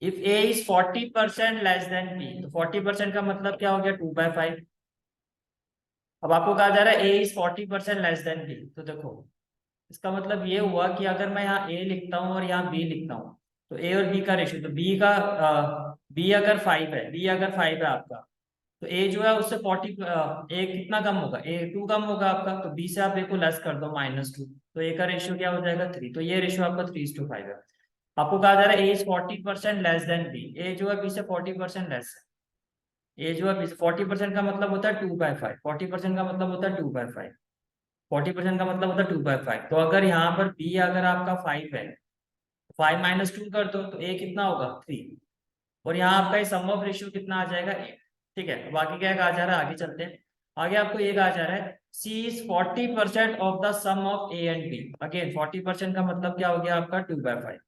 If A is 40% less than B, तो 40% का मतलब क्या हो गया, 2/5। अब आपको कहा जा रहा है ए इज 40% लेस देन बी, तो देखो इसका मतलब ये हुआ कि अगर मैं यहाँ ए लिखता हूँ और यहाँ बी लिखता हूँ, तो ए और बी का रेशियो, तो बी अगर 5 है, बी अगर 5 है आपका, तो ए जो है उससे 40, ए कितना कम होगा, ए 2 कम होगा आपका, तो बी से आप ए को लेस कर दो -2, तो ए का रेशियो क्या हो जाएगा, 3। तो ये रेशियो आपका 3:5 है। आपको कहा जा रहा है ए इज 40% लेस देन बी, ए जो है बी से 40% लेस है। ए जो है 40% का मतलब होता है 2/5, 40% का मतलब होता है 2/5, 40% का मतलब होता है 2/5। तो अगर यहाँ पर बी अगर आपका 5 है, 5 - 2 कर दो तो ए कितना होगा, 3। और यहाँ आपका सम ऑफ रेशियो कितना आ जाएगा, 8। ठीक है, बाकी क्या कहा जा रहा है, आगे चलते हैं। आगे आपको ये कहा जा रहा है C is 40% of the sum of A and B. Again 40% का मतलब क्या हो गया आपका, 2/5।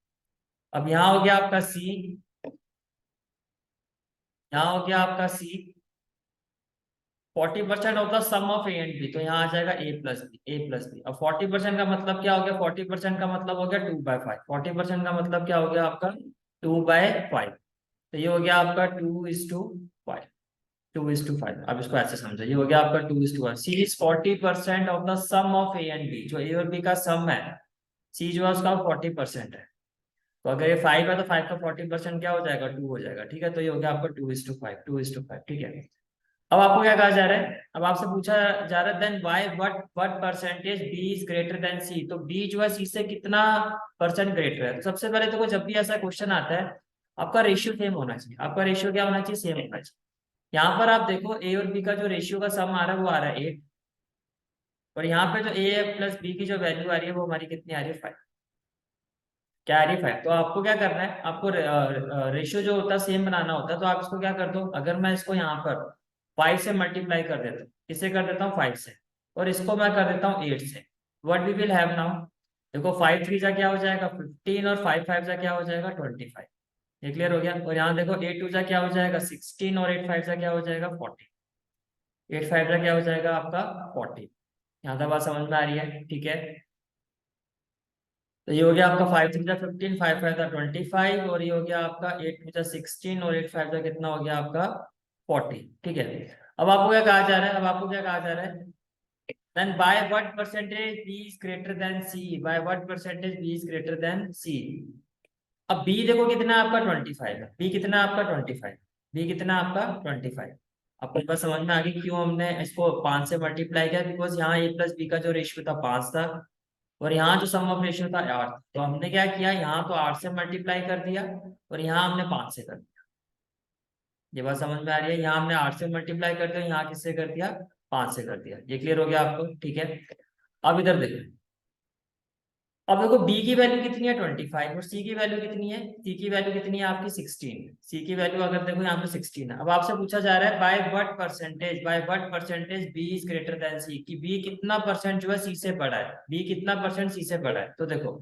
अब यहाँ हो गया आपका सी, यहाँ हो गया आपका C 40% of the sum of A and B, तो यहाँ आ जाएगा ए प्लस बी। अब 40% का मतलब क्या हो गया, 40% का मतलब हो गया 2/5, 40% का मतलब क्या हो गया आपका 2/5। तो ये हो गया आपका 2:5, 2:5। अब इसको ऐसे समझो, ये हो गया आपका 2:5। C is 40% of the sum of A and B, जो ए और बी का सम है, सी जो है उसका 40% है। तो अगर ये 5 है तो 5 का 40% क्या हो जाएगा, 2 हो जाएगा। ठीक है, तो ये हो गया आपका 2:5, 2:5। ठीक है, अब आपको क्या कहा जा रहा है, अब आपसे पूछा जा रहा है then why what percentage B is greater than C, तो बी जो है सी से कितना परसेंट ग्रेटर है। तो सबसे पहले देखो, जब भी ऐसा क्वेश्चन आता है, आपका रेशियो सेम होना चाहिए। आपका रेशियो क्या होना चाहिए, सेम होना चाहिए। यहाँ पर आप देखो ए और बी का जो रेशियो का सम आ रहा है वो आ रहा है 8, और यहाँ पे जो ए प्लस बी की जो वैल्यू आ रही है वो हमारी कितनी आ रही है, 5। क्या आ रही है, 5। तो आपको क्या करना है, आपको रेशियो जो होता है सेम बनाना होता है। तो आप इसको क्या कर दो, अगर मैं इसको यहाँ पर 5 से मल्टीप्लाई कर देता हूँ, किससे कर देता हूँ, 5 से, और इसको मैं कर देता हूँ 8 से, what we will have now. देखो 5 3 जा क्या हो जाएगा 15, और 5 5 जा क्या हो जाएगा 25। ये क्लियर हो गया। और यहाँ देखो 8 2 जा क्या हो जाएगा 16, और 8 5 जा क्या हो जाएगा 40। 8 5 जा क्या हो जाएगा आपका 40। यहाँ तक बात समझ में आ रही है, ठीक है। तो ये हो गया आपका 5 3 जा 15, 5 5 जा 25, और ये हो गया आपका 8 2 जा 16, और 8 5 जा कितना हो गया आपका 40। ठीक है, अब आपको क्या कहा जा रहा है, अब आपको क्या कहा जा रहा है, then by what percentage b is greater than c, by what percentage b is greater than c। अब b देखो कितना है आपका 25 है, b कितना है आपका 25, b कितना है आपका 25। आपको बस समझ में आ गई क्यों हमने इसको 5 से मल्टीप्लाई किया, बिकॉज यहाँ a प्लस बी का जो रेशियो था 5 था, और यहाँ जो सम ऑफ रेशियो था 8। तो हमने क्या किया, यहाँ तो 8 से मल्टीप्लाई कर दिया, और यहाँ हमने 5 से कर दिया। ये बात समझ में आ रही है, यहाँ हमने 8 से मल्टीप्लाई कर दिया, यहाँ किससे कर दिया, 5 से कर दिया। ये क्लियर हो गया आपको, ठीक है। अब इधर देखो, अब देखो b की वैल्यू कितनी है 25, और c की वैल्यू कितनी है, c की वैल्यू कितनी है आपकी 16। c की वैल्यू अगर देखो यहाँ पे 16 है। अब आपसे पूछा जा रहा है by what percentage b is greater then c, कि b कितना परसेंट जो है c से बड़ा है, b कितना परसेंट c से बड़ा है। तो देखो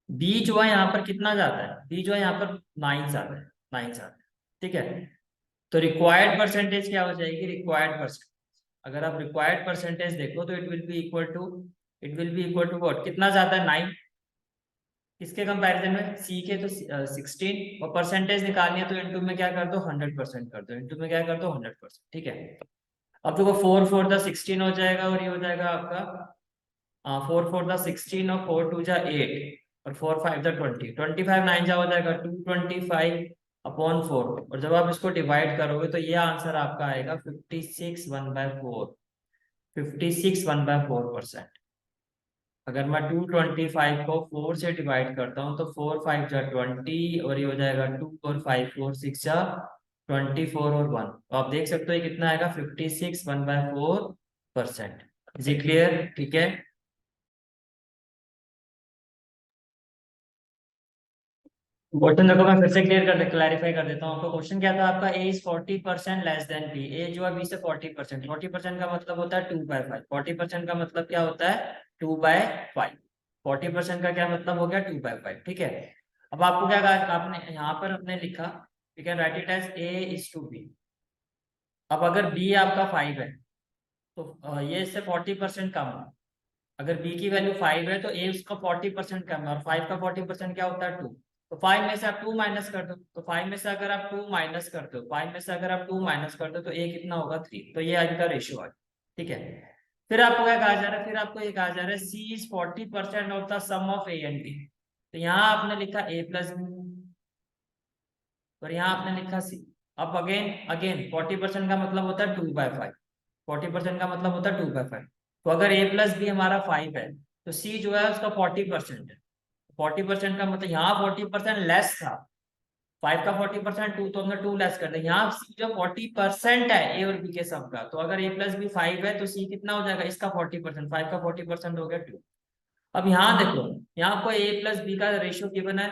b जो है यहाँ पर कितना जाता है, b जो है यहाँ पर 9 जाता है, 9 जाता है। ठीक है, तो रिक्वायर्ड परसेंटेज क्या हो जाएगी, रिक्वायर्ड परसेंट, अगर आप रिक्वायर्ड परसेंटेज देखो तो it will be equal to what, कितना जाता है 9, किसके कंपैरिजन में, सी के, तो 16। और परसेंटेज निकालनी है तो इनटू में क्या कर दो 100% कर दो, इनटू में क्या कर दो 100%। ठीक है, अब देखो 4 4 द 16 हो जाएगा, और ये हो जाएगा आपका 4 4 द 16, और 4 2 जा 8, और 4 5 द 20, 25 9 जा हो जाएगा 225/4। और जब आप इसको डिवाइड करोगे तो ये आंसर आपका आएगा 56 1/4, 56 1/4%। अगर मैं 225 को 4 से डिवाइड करता हूँ तो 4 5 जा 20, और ये हो जाएगा 2 और 5 4 6 जा 24, और 1। तो आप देख सकते हो ये कितना आएगा 56 1/4%। इज इट क्लियर, ठीक है। क्वेश्चन देखो मैं फिर से क्लैरिफाई कर देता हूँ आपको। क्वेश्चन क्या था आपका, ए इज 40% लेस देन बी, ए जो है बी से 40%, 40% का मतलब होता है 2/5, 40% का मतलब क्या होता है 2/5, 40% का क्या मतलब हो गया 2/5। ठीक है, अब आपको क्या कहा, आपने यहाँ पर अपने लिखा, you can write it as A is to B. अब अगर बी आपका 5 है, तो ये इससे 40% कम है। अगर बी की वैल्यू 5 है तो ए उसका 40% कम है, और 5 का 40% क्या होता है 2। तो 5 में से आप 2 माइनस कर दो, तो 5 में से अगर आप 2 माइनस करते हो, 5 में से अगर आप 2 माइनस कर दो तो ए कितना होगा 3। तो ये इनका रेशियो है, ठीक है। फिर आपको क्या कहा जा रहा है, फिर आपको ये कहा जा रहा है C is 40% of the sum of A and B. तो यहाँ आपने लिखा ए प्लस बी और यहाँ आपने लिखा सी। अब अगेन अगेन 40% का मतलब होता है 2/5, 40% का मतलब होता है 2/5। तो अगर a प्लस बी हमारा 5 है तो c जो है उसका 40% है। 40% का मतलब यहाँ 40% लेस था, 5 का 40% 2, तो हमने 2 लेस कर दिया। यहाँ c जो 40% है a और b के सम का, तो अगर a प्लस बी 5 है तो c कितना हो जाएगा, इसका 40%, 5 का 40% हो गया 2। अब यहाँ देखो, यहाँ आपको a प्लस बी का रेशियो गिवन है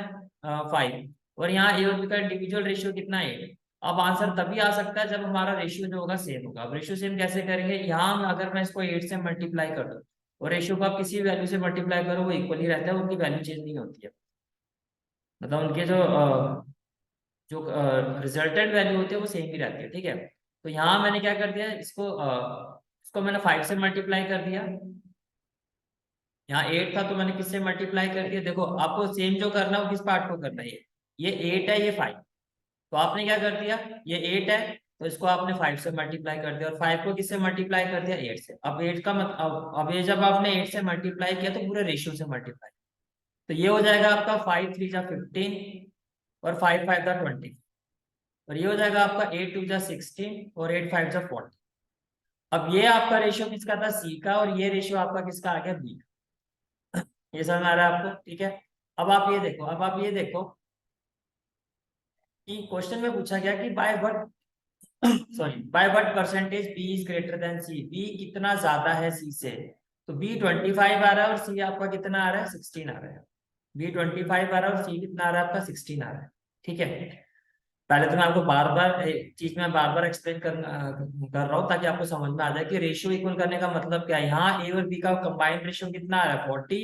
5 और यहाँ a और b का इंडिविजुअल रेशियो कितना है 8। अब आंसर तभी आ सकता है जब हमारा रेशियो जो होगा सेम होगा। अब रेशियो सेम कैसे करेंगे, यहाँ अगर मैं इसको 8 से मल्टीप्लाई कर दूं और रेशियो को आप किसी भी वैल्यू से मल्टीप्लाई करो वो इक्वली रहता है, उनकी वैल्यू चेंज नहीं होती है। मतलब उनके जो रिजल्टेंट वैल्यू होती है वो सेम ही रहती है, ठीक है। तो यहाँ मैंने क्या कर दिया, इसको मैंने 5 से मल्टीप्लाई कर दिया। यहाँ 8 था तो मैंने किससे मल्टीप्लाई कर दिया, देखो आपको सेम जो करना है वो किस पार्ट को करना है, ये 8 है, ये 5। तो आपने क्या कर दिया, ये 8 है तो इसको आपने 5 से मल्टीप्लाई कर दिया और 5 को किससे मल्टीप्लाई कर दिया, 8 से। अब 8 का मतलब अब ये जब आपने 8 से मल्टीप्लाई किया तो पूरे रेशियो से मल्टीप्लाई, तो ये हो जाएगा आपका 5 3 जा 15 और 5 5 जा 20 और ये हो जाएगा आपका 8 2 जा 16 और 8 5 जा 40। अब ये आपका रेशियो किसका था, सी का, और ये रेशियो आपका किसका आ गया, बी। ये समझ में आ रहा है आपको, ठीक है। अब आप ये देखो, अब आप ये देखो कि क्वेश्चन में पूछा गया कि by what sorry by what percentage B is greater than C, B कितना ज्यादा है सी से। तो बी 25 आ रहा है और सी आपका कितना आ रहा है, 16 आ रहा है। बी 25 आ रहा है और सी कितना आ रहा है आपका, 16 आ रहा है, ठीक है। पहले तो मैं आपको बार बार चीज में बार बार एक्सप्लेन कर रहा हूँ ताकि आपको समझ में आ जाए कि रेशियो इक्वल करने का मतलब क्या है। यहाँ ए और बी का कंबाइंड रेशियो कितना आ रहा है, 40,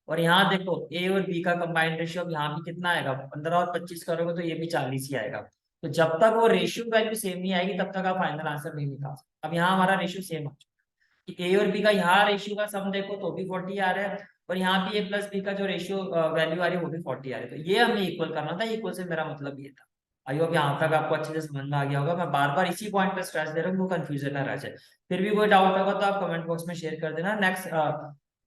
और यहाँ देखो ए और बी का कंबाइंड रेशियो अब यहाँ भी कितना आएगा, 15 और 25 करोगे तो ये भी 40 ही आएगा। तो जब तक वो रेशियो वैल्यू सेम नहीं आएगी तब तक आप फाइनल आंसर नहीं निकाल सकते। अब यहाँ हमारा रेशियो सेम आ चुका है, ए और बी का यहाँ रेशियो का सम देखो तो भी 40 आ रहा है और यहाँ भी ए प्लस बी का जो रेशियो वैल्यू आ रही है वो भी 40 आ रही है। तो ये हमें इक्वल करना था, इक्वल से मेरा मतलब ये था। आई होप यहाँ तक आपको अच्छे से समझ में आ गया होगा। मैं बार बार इसी पॉइंट पे स्ट्रेस दे रहा हूँ, वो कंफ्यूजन ना रह जाए। फिर भी कोई डाउट होगा तो आप कमेंट बॉक्स में शेयर कर देना।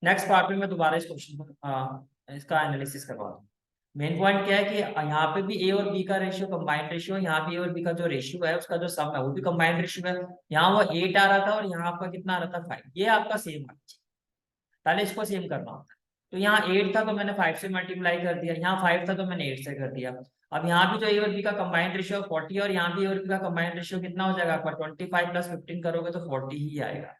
नेक्स्ट पार्ट में मैं दोबारा इस क्वेश्चन को इसका एनालिसिस करवा दूँ। मेन पॉइंट क्या है कि यहाँ पे भी ए और बी का रेशियो कंबाइंड रेशियो है, यहाँ भी ए और बी का जो रेशियो है उसका जो सम है वो भी कंबाइंड रेशियो है। यहाँ वो 8 आ रहा था और यहाँ आपका कितना आ रहा था, 5। ये आपका सेम आना चाहिए, पहले इसको सेम करना होता है। तो यहाँ 8 था तो मैंने 5 से मल्टीप्लाई कर दिया, यहाँ 5 था तो मैंने 8 से कर दिया। अब यहाँ भी जो ए और बी का कंबाइंड रेशियो 40 और यहाँ भी ए और बी का कंबाइंड रेशियो कितना हो जाएगा आपका, 25 प्लस 15 करोगे तो 40 ही आएगा।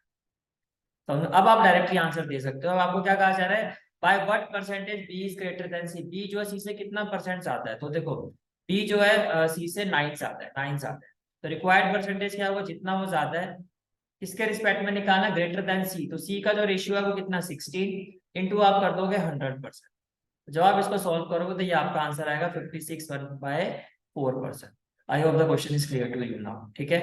तो अब आप डायरेक्टली आंसर दे सकते हो। अब आपको क्या कहा जा रहा है, by what percentage B is greater than C, B जो है सी से कितना परसेंट आता है। तो देखो बी जो है सी से 9 से आता है, 9 से आता है। तो रिक्वायर्ड परसेंटेज क्या होगा, जितना वो ज्यादा है इसके रिस्पेक्ट में निकालना, ग्रेटर देन सी। तो सी का जो रेशियो है वो कितना, 16 इंटू आप कर दोगे 100%। जब आप इसको सॉल्व करोगे तो ये आपका आंसर आएगा 56 1/4%। I hope the question is clear to you now, ठीक है।